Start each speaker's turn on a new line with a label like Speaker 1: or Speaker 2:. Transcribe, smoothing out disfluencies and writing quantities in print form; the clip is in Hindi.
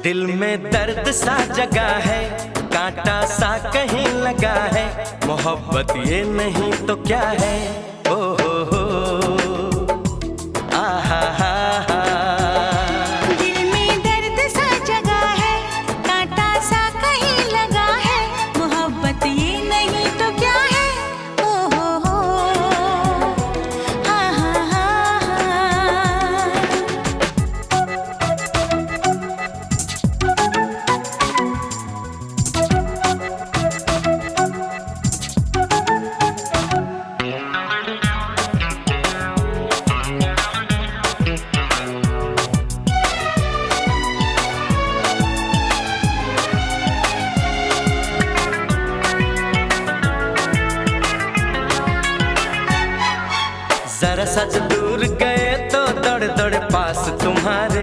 Speaker 1: दिल में दर्द सा जगा है, कांटा सा कहीं लगा है। मोहब्बत ये नहीं तो क्या है? ओ हो आहा हा हा।
Speaker 2: दिल में दर्द सा जगा है, कांटा सा कहीं लगा है। मोहब्बत ये नहीं तो क्या है? ओ हो हा हा हा
Speaker 1: जरा सच